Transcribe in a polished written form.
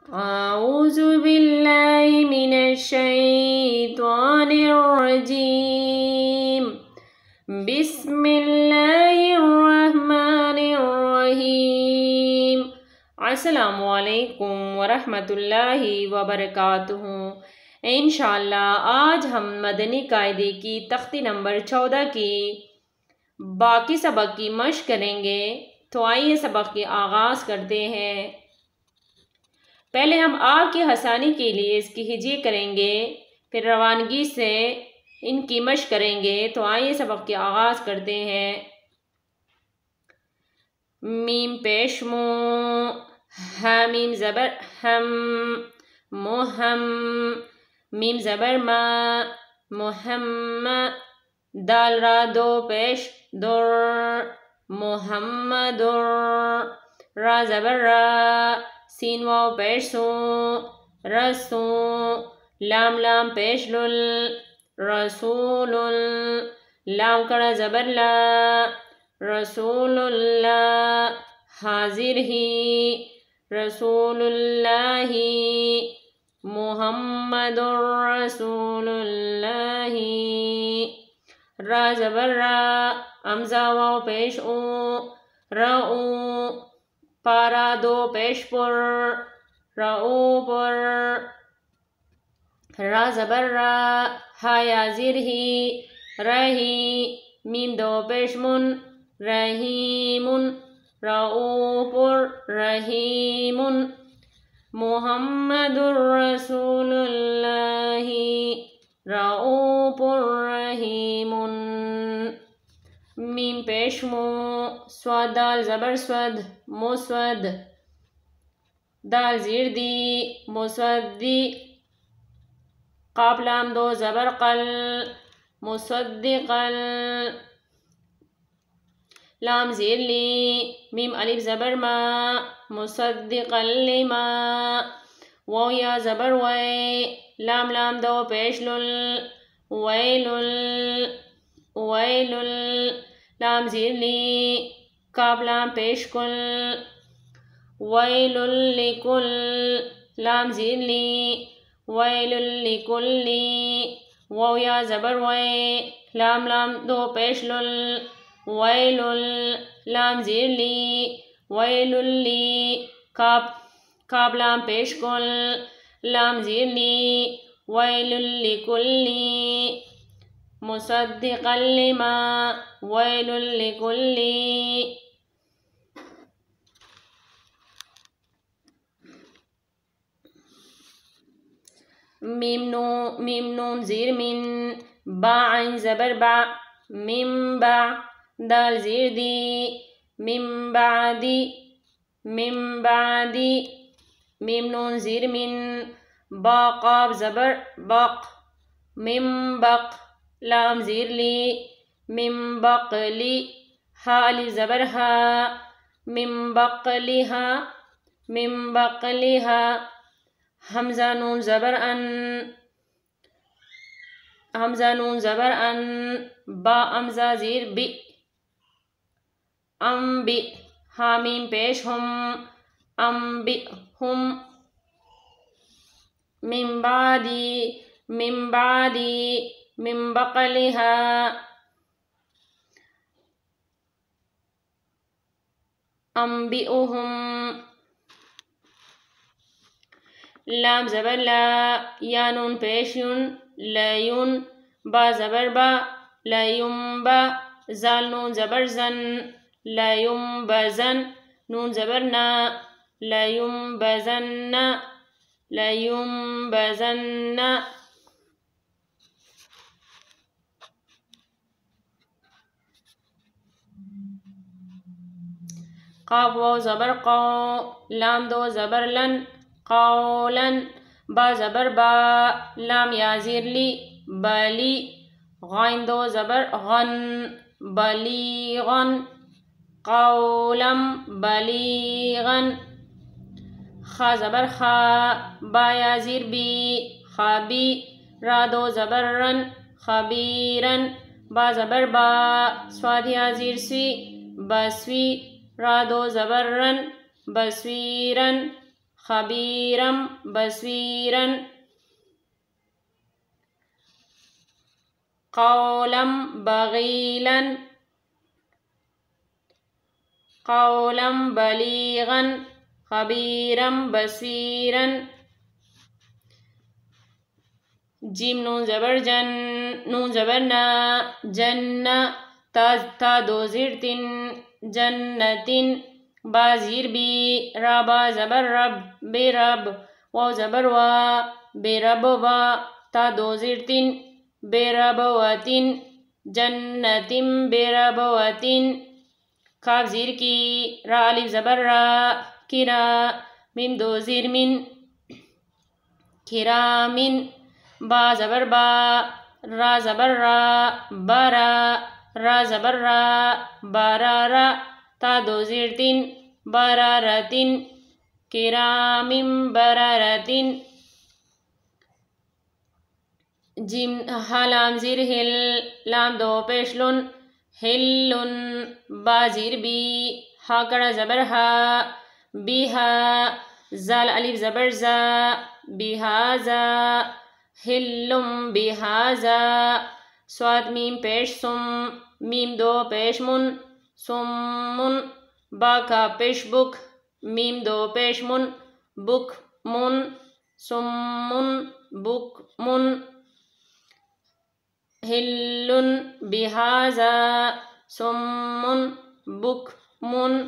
أعوذ بالله من الشيطان الرجيم بسم الله الرحمن الرحیم۔ السلام علیکم ورحمۃ اللہ وبرکاتہ۔ انشاءاللہ آج ہم مدنی قاعدے کی تختی نمبر 14 کی باقی سبق کی مشق کریں گے، تو آئیے سبق کے آغاز کرتے ہیں۔ پہلے ہم آ کی ہسانی کے لیے اس کی ہجے کریں گے، پھر روانگی سے ان کی مشق کریں گے، تو آئیے سبق کے آغاز کرتے ہیں۔ میم پیش مو، میم زبر ہم، مہم، میم زبر ما، محمد، دال را دو پیش در، محمدر، را زبر را، سین واو پیش سو، رسو، لام لام پیش لل، رسول، لام کڑا زبر لا، رسول اللہ، حاضر ہی، رسول اللہ، محمد رسول اللہ، را زبر را، امزا واو پیش او، رعو، پارا دو پیش پر، رعو پر، را زبر را، ہایا زیر ہی، رہی، میم دو پیش من، رحیم، رعوف رحیم، محمد رسول اللہ، رعوف رحیم۔ میم پیش مو، سواد دال زبر سود، مسود، دال زیر دی، مسودی، قاف لام دو زبر قل، مصدقل، لام زیر لی، میم الف زبر ما، مصدقا لما، واو یا زبر وی، لام لام دو پیش لل، ویلل، ویلل، لام زیر لی، کاف لام پیش کل، ویلل لکل، لام زیر لی، ویلل لکلی، واو یا زبر وی، لام لام دو پیش لل، ویلل، لام زیر لی، ویلل لی، کاف لام پیش کل، لام زیر لی، ویلل لکلی، مصدقا لما، ویلل لکلی۔ میم نون زیر من، با عین زبر با، میم با، دال زیر دی، میم بعدی، میم بعدی، میم نون زیر من، با قاف زبر بق، میم بق، لام زیر لی، میم بقلی، ہا الف زبر ہا، میم بقلیہا، میم بقلیہا، حمزہ نون زبر ان، حمزہ نون زبر ان، با امزہ زیر بی، انبی، حامیم پیش ہم، انبی ہم، من بعدی، من بعدی، من بقلہا، انبئہم، لام زبر لا، یا نون پیش یون، لیون، با زبر با، لیمبا، زال نون زبر زن، لیمبزن، نون زبر نا، لیمبزن، لیمبزن، قاف واو زبر قو، لام دو زبر لن، قولن، با زبر با، لام یا زیر لی، بلی، غین دو زبر غن، بلیغن، قولم بلیغن، خا زبر خا، با یا زیر بی، خابی، را دو زبر رن، خبیرن، با زبر با، سواد یا زیر سوی، بسوی، را دو زبر رن، بسویرن، خبيرا بصيرا قولا بغيلا قولا بليغا خبيرا بصيرا جیم نون زبر جن نون زبر نا جن تا دو زیر تن جنتن با زیر بی رابا زبر رب بے رب واو زبر وا بے رب وا تا دو زیر تن بے رب واتن جنتن بے رب واتن کاف زیر کی را الف زبر را کرا میم دو زیر من کرامن با زبر با را زبر را بارا را زبر را بارارا تا دو زیر تن برارتن کرامن برارتن جیم ہا لام زیر ہل لام دو پیش لن ہلن با زیر بی ہا کڑا زبر ہا بیہا زال الف زبر زا بہازا ہلم بہازا صاد میم پیش سم میم دو پیش من سمن با کا پیش بک میم دو پیش من بک من سمن بک من ہلن بہازا سمن بک من